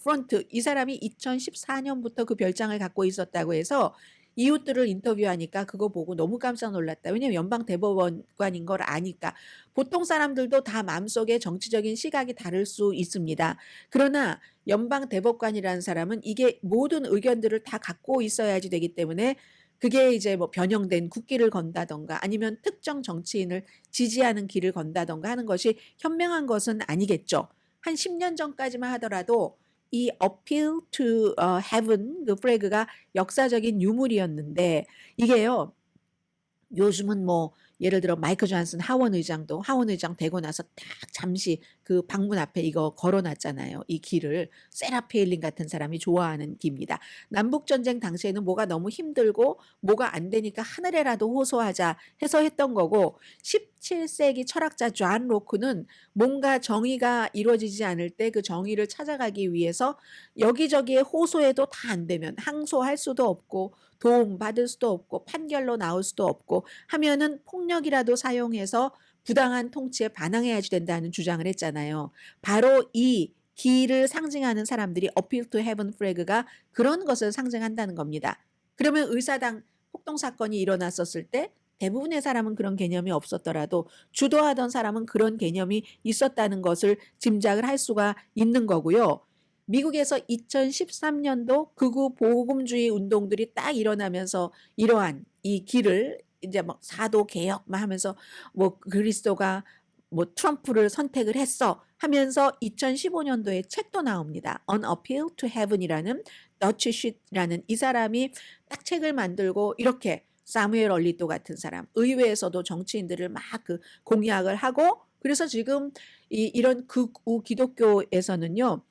프런트 이 사람이 2014년부터 그 별장을 갖고 있었다고 해서 이웃들을 인터뷰하니까 그거 보고 너무 깜짝 놀랐다. 왜냐면 연방 대법원관인 걸 아니까. 보통 사람들도 다 마음속에 정치적인 시각이 다를 수 있습니다. 그러나 연방 대법관이라는 사람은 이게 모든 의견들을 다 갖고 있어야지 되기 때문에 그게 이제 뭐 변형된 국기를 건다던가 아니면 특정 정치인을 지지하는 길을 건다던가 하는 것이 현명한 것은 아니겠죠. 한 10년 전까지만 하더라도 이 Appeal to Heaven 그 프래그가 역사적인 유물이었는데 이게요. 요즘은 뭐 예를 들어 마이클 존슨 하원 의장도 하원 의장 되고 나서 딱 잠시 그 방문 앞에 이거 걸어놨잖아요. 이 길을 세라 페일린 같은 사람이 좋아하는 길입니다. 남북 전쟁 당시에는 뭐가 너무 힘들고 뭐가 안 되니까 하늘에라도 호소하자 해서 했던 거고 17세기 철학자 존 로크는 뭔가 정의가 이루어지지 않을 때 그 정의를 찾아가기 위해서 여기저기에 호소해도 다 안 되면 항소할 수도 없고 도움 받을 수도 없고 판결로 나올 수도 없고 하면은 폭력이라도 사용해서 부당한 통치에 반항해야지 된다는 주장을 했잖아요. 바로 이 기를 상징하는 사람들이 Appeal to Heaven 플래그가 그런 것을 상징한다는 겁니다. 그러면 의사당 폭동 사건이 일어났었을 때 대부분의 사람은 그런 개념이 없었더라도 주도하던 사람은 그런 개념이 있었다는 것을 짐작을 할 수가 있는 거고요. 미국에서 2013년도 극우 보금주의 운동들이 딱 일어나면서 이러한 이 길을 이제 막 사도 개혁만 하면서 뭐 그리스도가 뭐 트럼프를 선택을 했어 하면서 2015년도에 책도 나옵니다. On Appeal to Heaven이라는 더치 쉿이라는 이 사람이 딱 책을 만들고 이렇게 사무엘 얼리토 같은 사람 의회에서도 정치인들을 막 그 공약을 하고 그래서 지금 이런 극우 기독교에서는요.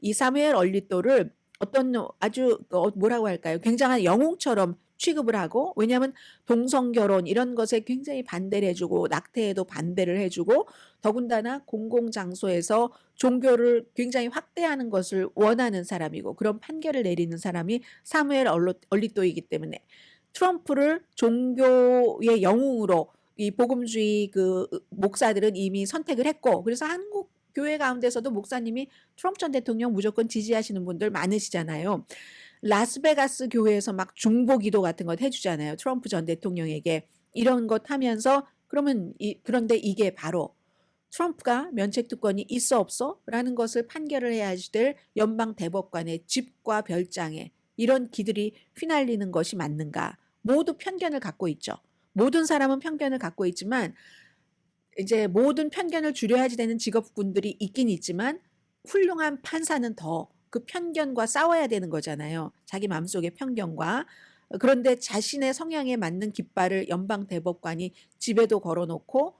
이 사무엘 얼리토를 어떤 아주 뭐라고 할까요? 굉장한 영웅처럼 취급을 하고 왜냐하면 동성결혼 이런 것에 굉장히 반대를 해주고 낙태에도 반대를 해주고 더군다나 공공장소에서 종교를 굉장히 확대하는 것을 원하는 사람이고 그런 판결을 내리는 사람이 사무엘 얼리토이기 때문에 트럼프를 종교의 영웅으로 이 복음주의 그 목사들은 이미 선택을 했고 그래서 한국 교회 가운데서도 목사님이 트럼프 전 대통령 무조건 지지하시는 분들 많으시잖아요. 라스베가스 교회에서 막 중보기도 같은 것 해주잖아요. 트럼프 전 대통령에게 이런 것 하면서 그러면 그런데 이게 바로 트럼프가 면책특권이 있어 없어? 라는 것을 판결을 해야지 될 연방 대법관의 집과 별장에 이런 기들이 휘날리는 것이 맞는가? 모두 편견을 갖고 있죠. 모든 사람은 편견을 갖고 있지만 이제 모든 편견을 줄여야지 되는 직업군들이 있긴 있지만 훌륭한 판사는 더 그 편견과 싸워야 되는 거잖아요. 자기 마음속의 편견과. 그런데 자신의 성향에 맞는 깃발을 연방 대법관이 집에도 걸어놓고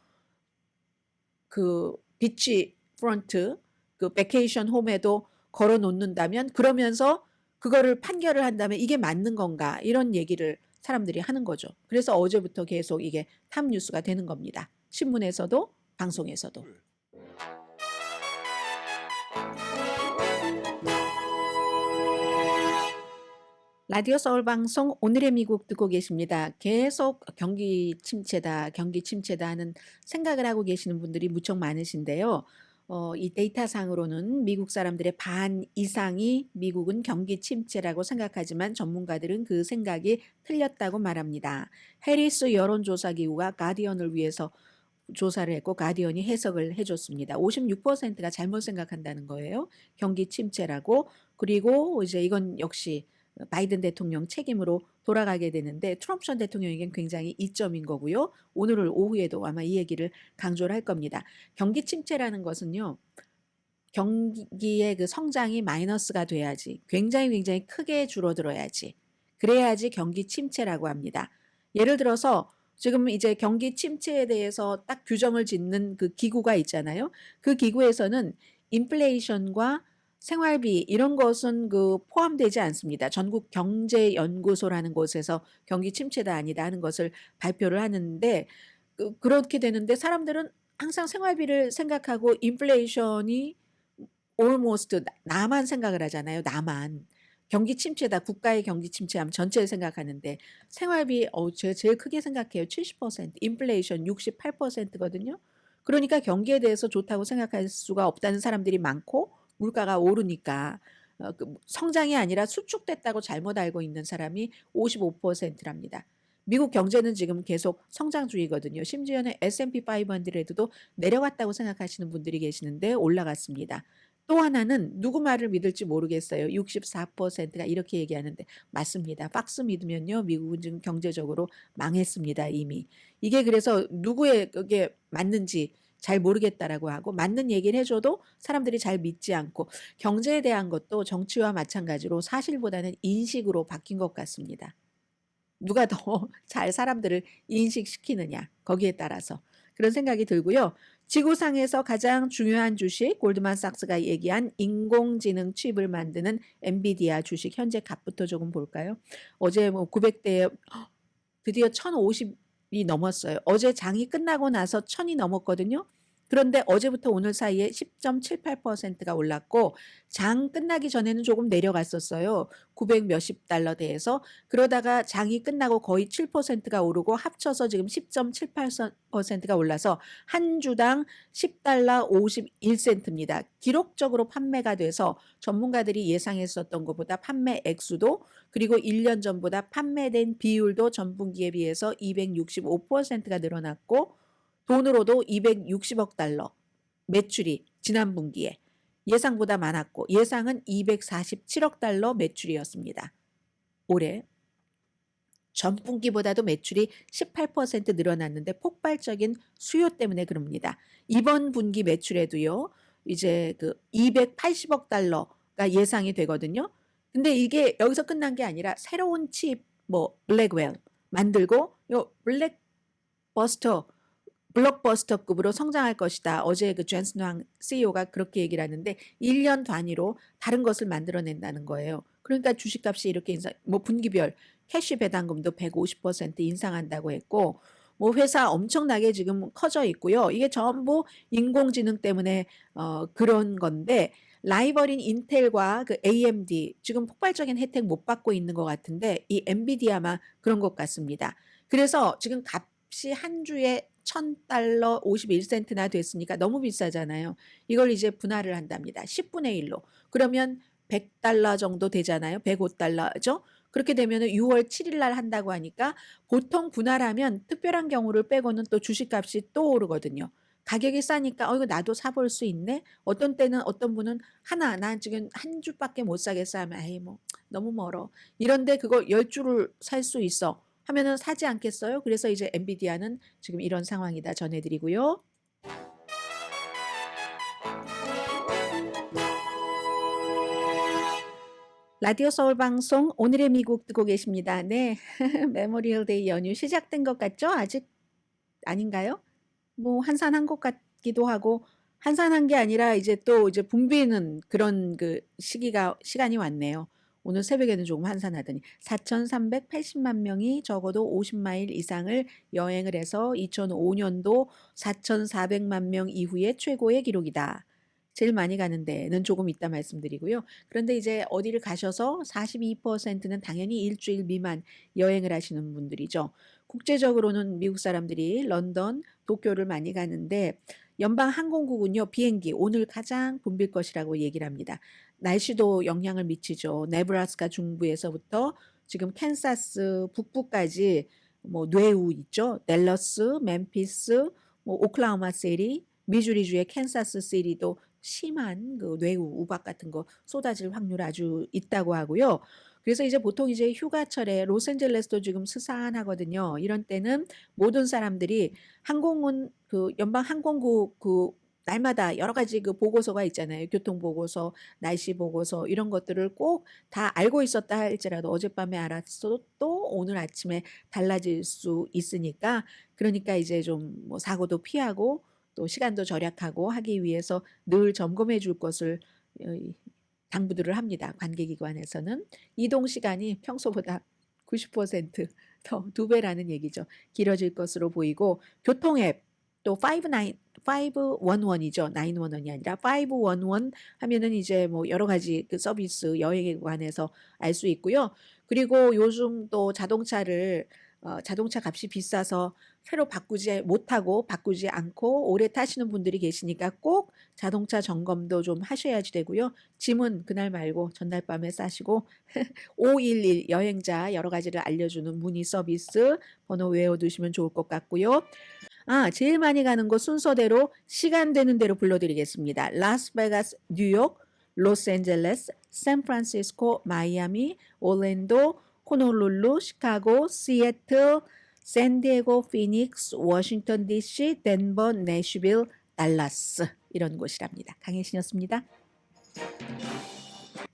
그 비치 프런트 그 베케이션 홈에도 걸어 놓는다면 그러면서 그거를 판결을 한다면 이게 맞는 건가 이런 얘기를 사람들이 하는 거죠. 그래서 어제부터 계속 이게 탑 뉴스가 되는 겁니다. 신문에서도 방송에서도. 라디오 서울 방송 오늘의 미국 듣고 계십니다. 계속 경기 침체다, 경기 침체다 하는 생각을 하고 계시는 분들이 무척 많으신데요. 이 데이터상으로는 미국 사람들의 반 이상이 미국은 경기 침체라고 생각하지만 전문가들은 그 생각이 틀렸다고 말합니다. 해리스 여론조사기구가 가디언을 위해서 조사를 했고 가디언이 해석을 해줬습니다. 56%가 잘못 생각한다는 거예요. 경기 침체라고. 그리고 이제 이건 역시 바이든 대통령 책임으로 돌아가게 되는데 트럼프 전 대통령에겐 굉장히 이점인 거고요. 오늘 오후에도 아마 이 얘기를 강조를 할 겁니다. 경기 침체라는 것은요. 경기의 그 성장이 마이너스가 돼야지 굉장히 크게 줄어들어야지 그래야지 경기 침체라고 합니다. 예를 들어서 지금 이제 경기 침체에 대해서 딱 규정을 짓는 그 기구가 있잖아요. 그 기구에서는 인플레이션과 생활비 이런 것은 그 포함되지 않습니다. 전국 경제연구소라는 곳에서 경기 침체다 아니다 하는 것을 발표를 하는데 그렇게 되는데 사람들은 항상 생활비를 생각하고 인플레이션이 almost 나만 생각을 하잖아요. 나만. 경기 침체다. 국가의 경기 침체하면 전체를 생각하는데 생활비 제가 제일 크게 생각해요. 70%, 인플레이션 68%거든요. 그러니까 경기에 대해서 좋다고 생각할 수가 없다는 사람들이 많고 물가가 오르니까 성장이 아니라 수축됐다고 잘못 알고 있는 사람이 55%랍니다. 미국 경제는 지금 계속 성장주의거든요. 심지어는 S&P 500도 내려갔다고 생각하시는 분들이 계시는데 올라갔습니다. 또 하나는 누구 말을 믿을지 모르겠어요. 64%가 이렇게 얘기하는데 맞습니다. 팍스 믿으면요. 미국은 지금 경제적으로 망했습니다. 이미. 이게 그래서 누구의 그게 맞는지 잘 모르겠다라고 하고 맞는 얘기를 해줘도 사람들이 잘 믿지 않고 경제에 대한 것도 정치와 마찬가지로 사실보다는 인식으로 바뀐 것 같습니다. 누가 더 잘 사람들을 인식시키느냐 거기에 따라서 그런 생각이 들고요. 지구상에서 가장 중요한 주식 골드만삭스가 얘기한 인공지능 칩을 만드는 엔비디아 주식 현재 값부터 조금 볼까요? 어제 뭐 900대에 드디어 1050이 넘었어요. 어제 장이 끝나고 나서 1000이 넘었거든요. 그런데 어제부터 오늘 사이에 10.78%가 올랐고 장 끝나기 전에는 조금 내려갔었어요. 900 몇십 달러대에서. 그러다가 장이 끝나고 거의 7%가 오르고 합쳐서 지금 10.78%가 올라서 한 주당 10달러 51센트입니다. 기록적으로 판매가 돼서 전문가들이 예상했었던 것보다 판매 액수도 그리고 1년 전보다 판매된 비율도 전분기에 비해서 265%가 늘어났고 돈으로도 260억 달러 매출이 지난 분기에 예상보다 많았고 예상은 247억 달러 매출이었습니다. 올해 전분기보다도 매출이 18% 늘어났는데 폭발적인 수요 때문에 그럽니다. 이번 분기 매출에도요. 이제 그 280억 달러가 예상이 되거든요. 근데 이게 여기서 끝난 게 아니라 새로운 칩 뭐 블랙웰 만들고 요 블록버스터급으로 성장할 것이다. 어제 그 존슨 황 CEO가 그렇게 얘기를 하는데 1년 단위로 다른 것을 만들어낸다는 거예요. 그러니까 주식값이 이렇게 인상, 뭐 분기별 캐시 배당금도 150% 인상한다고 했고 뭐 회사 엄청나게 지금 커져 있고요. 이게 전부 인공지능 때문에 그런 건데 라이벌인 인텔과 그 AMD 지금 폭발적인 혜택 못 받고 있는 것 같은데 이 엔비디아만 그런 것 같습니다. 그래서 지금 값이 한 주에 1000달러 51센트나 됐으니까 너무 비싸잖아요. 이걸 이제 분할을 한답니다. 10분의 1로. 그러면 100달러 정도 되잖아요. 105달러죠. 그렇게 되면 6월 7일 날 한다고 하니까 보통 분할하면 특별한 경우를 빼고는 또 주식값이 또 오르거든요. 가격이 싸니까 이거 나도 사볼 수 있네. 어떤 때는 어떤 분은 하나 난 지금 한 주밖에 못 사겠어 하면 에이 뭐 너무 멀어. 이런데 그거 10주를 살 수 있어. 하면은 사지 않겠어요? 그래서 이제 엔비디아는 지금 이런 상황이다 전해드리고요. 라디오 서울 방송 오늘의 미국 듣고 계십니다. 네. 메모리얼 데이 연휴 시작된 것 같죠? 아직 아닌가요? 뭐 한산한 것 같기도 하고 한산한 게 아니라 이제 또 이제 붐비는 그런 그 시간이 왔네요. 오늘 새벽에는 조금 한산하더니 4,380만 명이 적어도 50마일 이상을 여행을 해서 2005년도 4,400만 명 이후에 최고의 기록이다. 제일 많이 가는 데는 조금 이따 말씀드리고요. 그런데 이제 어디를 가셔서 42%는 당연히 일주일 미만 여행을 하시는 분들이죠. 국제적으로는 미국 사람들이 런던, 도쿄를 많이 가는데 연방 항공국은요. 비행기 오늘 가장 붐빌 것이라고 얘기를 합니다. 날씨도 영향을 미치죠. 네브라스카 중부에서부터 지금 캔사스 북부까지 뭐 뇌우 있죠. 댈러스, 멤피스, 뭐 오클라호마 시티, 미주리주의 캔사스 시티도 심한 그 뇌우 우박 같은 거 쏟아질 확률 아주 있다고 하고요. 그래서 이제 보통 이제 휴가철에 로스앤젤레스도 지금 스산하거든요. 이런 때는 모든 사람들이 항공은 그 연방 항공국 그 날마다 여러 가지 그 보고서가 있잖아요. 교통 보고서, 날씨 보고서 이런 것들을 꼭 다 알고 있었다 할지라도 어젯밤에 알았어도 또 오늘 아침에 달라질 수 있으니까 그러니까 이제 좀 뭐 사고도 피하고 또 시간도 절약하고 하기 위해서 늘 점검해 줄 것을 이 당부들을 합니다. 관계기관에서는. 이동 시간이 평소보다 90%더 2배라는 얘기죠. 길어질 것으로 보이고 교통 앱 또 511이죠. 911이 아니라 511 하면은 이제 뭐 여러 가지 그 서비스 여행에 관해서 알 수 있고요. 그리고 요즘 또 자동차를 자동차 값이 비싸서 새로 바꾸지 못하고 바꾸지 않고 오래 타시는 분들이 계시니까 꼭 자동차 점검도 좀 하셔야지 되고요. 짐은 그날 말고 전날 밤에 싸시고 511 여행자 여러 가지를 알려주는 문의 서비스 번호 외워두시면 좋을 것 같고요. 제일 많이 가는 곳 순서대로 시간 되는 대로 불러드리겠습니다. 라스베가스, 뉴욕, 로스앤젤레스, 샌프란시스코, 마이애미, 올랜도, 호놀룰루, 시카고, 시애틀, 샌디에고, 피닉스, 워싱턴 DC, 덴버, 내슈빌, 달라스 이런 곳이랍니다. 강혜신이었습니다.